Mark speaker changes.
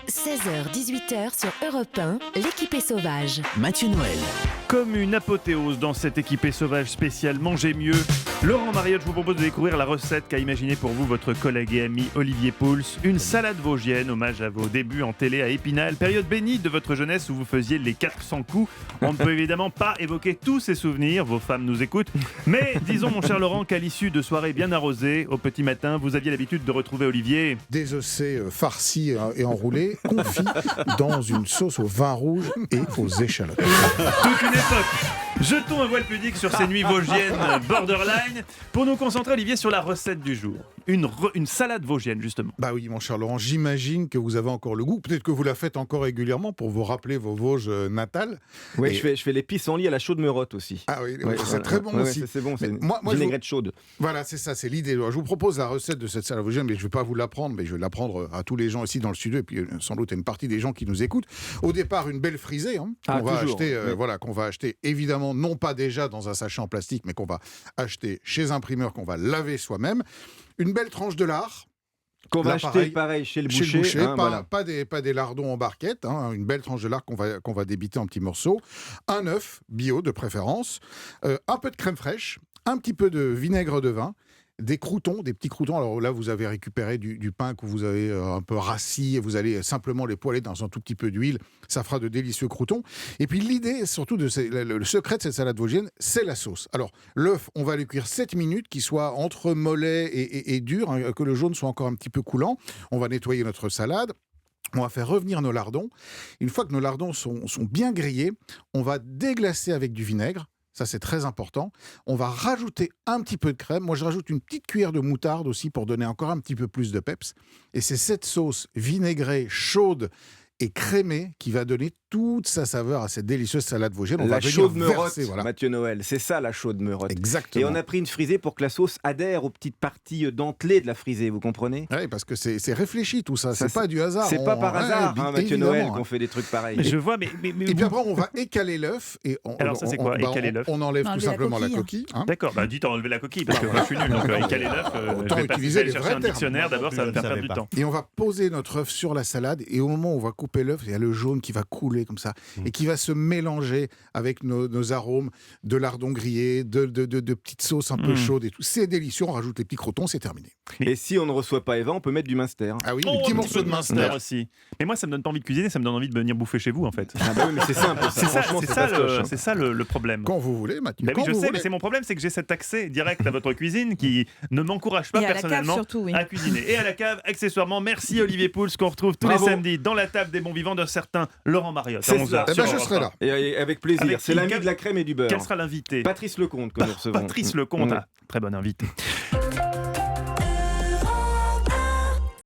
Speaker 1: 16h-18h sur Europe 1, l'équipée sauvage.
Speaker 2: Mathieu Noël.
Speaker 3: Comme une apothéose dans cette équipée sauvage spéciale Manger mieux, Laurent Mariotte, je vous propose de découvrir la recette qu'a imaginée pour vous votre collègue et ami Olivier Pouls. Une salade vosgienne, hommage à vos débuts en télé à Épinal, période bénie de votre jeunesse où vous faisiez les 400 coups. On ne peut évidemment pas évoquer tous ces souvenirs, vos femmes nous écoutent. Mais disons, mon cher Laurent, qu'à l'issue de soirées bien arrosées, au petit matin, vous aviez l'habitude de retrouver Olivier
Speaker 4: désossé, farci et enroulé, confit dans une sauce au vin rouge et aux échalotes.
Speaker 3: Toute une époque. Jetons un voile pudique sur ces nuits vosgiennes borderline pour nous concentrer, Olivier, sur la recette du jour. Une salade vosgienne, justement.
Speaker 4: Bah oui, mon cher Laurent, j'imagine que vous avez encore le goût. Peut-être que vous la faites encore régulièrement pour vous rappeler vos Vosges natales.
Speaker 5: Oui, je fais les pissenlits à la chaude merotte aussi.
Speaker 4: Ah oui,
Speaker 5: Ouais,
Speaker 4: c'est
Speaker 5: voilà.
Speaker 4: très bon aussi.
Speaker 5: C'est bon, c'est
Speaker 4: moi,
Speaker 5: vinaigrette chaude.
Speaker 4: Voilà, c'est ça, c'est l'idée. Je vous propose la recette de cette salade vosgienne, mais je ne vais pas vous l'apprendre, mais je vais l'apprendre à tous les gens ici dans le studio, et puis sans doute à une partie des gens qui nous écoutent. Au départ, une belle frisée qu'on va acheter, qu'on va acheter évidemment, non pas déjà dans un sachet en plastique, mais qu'on va acheter chez un primeur, qu'on va laver soi-même. Une belle tranche de lard.
Speaker 5: Qu'on va acheter pareil chez le boucher.
Speaker 4: Pas des lardons en barquette, une belle tranche de lard qu'on va débiter en petits morceaux. Un œuf, bio de préférence. Un peu de crème fraîche. Un petit peu de vinaigre de vin. Des croûtons, des petits croûtons. Alors là, vous avez récupéré du pain que vous avez un peu rassis et vous allez simplement les poêler dans un tout petit peu d'huile. Ça fera de délicieux croûtons. Et puis l'idée, surtout, le secret de cette salade vosgienne, c'est la sauce. Alors l'œuf, on va le cuire 7 minutes, qu'il soit entre mollet et dur, que le jaune soit encore un petit peu coulant. On va nettoyer notre salade. On va faire revenir nos lardons. Une fois que nos lardons sont bien grillés, on va déglacer avec du vinaigre. Ça, c'est très important. On va rajouter un petit peu de crème. Moi, je rajoute une petite cuillère de moutarde aussi pour donner encore un petit peu plus de peps. Et c'est cette sauce vinaigrée, chaude et crémée qui va donner toute sa saveur à cette délicieuse salade vosgienne.
Speaker 5: La chaude merotte, Mathieu Noël, c'est ça la chaude merotte.
Speaker 4: Exactement.
Speaker 5: Et on a pris une frisée pour que la sauce adhère aux petites parties dentelées de la frisée, vous comprenez ?
Speaker 4: Oui, parce que c'est réfléchi tout ça, c'est pas du hasard.
Speaker 5: C'est pas par hasard, Mathieu Noël, qu'on fait des trucs pareils.
Speaker 3: Je vois, mais
Speaker 4: et puis après, on va écaler l'œuf.
Speaker 3: Alors ça, c'est quoi, écaler l'œuf ?
Speaker 4: On enlève tout simplement la coquille.
Speaker 3: D'accord, dites enlever la coquille, parce que moi je suis nul, donc écaler l'œuf,
Speaker 4: autant
Speaker 3: je vais
Speaker 4: utiliser les
Speaker 3: chercher
Speaker 4: vrais
Speaker 3: un
Speaker 4: termes.
Speaker 3: dictionnaire, d'abord ça va me faire perdre du temps.
Speaker 4: Et on va poser notre œuf sur la salade, et au moment où on va couper l'œuf, il y a le jaune qui va couler comme ça, et qui va se mélanger avec nos arômes de lardons grillés, de petites sauces un peu chaudes et tout. C'est délicieux, on rajoute les petits crotons, c'est terminé.
Speaker 5: Et si on ne reçoit pas Eva, on peut mettre du minster.
Speaker 4: Ah oui, des petits morceaux de minster
Speaker 3: aussi. Mais moi ça me donne pas envie de cuisiner, ça me donne envie de venir bouffer chez vous en fait.
Speaker 5: Ah bah oui, mais c'est simple.
Speaker 3: C'est ça le problème.
Speaker 4: Quand vous voulez, Mathieu.
Speaker 3: Oui, je sais, mais c'est mon problème, c'est que j'ai cet accès direct à votre cuisine qui ne m'encourage pas personnellement à cuisiner. Et à la cave, accessoirement. Merci Olivier Pouls, qu'on retrouve tous les samedis dans la table des bons vivants d'un certain Laurent Mariotte.
Speaker 4: C'est ça. Je serai là.
Speaker 5: Et avec plaisir. C'est l'ami de la crème et du beurre.
Speaker 3: Quel sera l'invité ?
Speaker 5: Patrice Lecomte que nous recevons.
Speaker 3: Patrice Lecomte, très bon invité.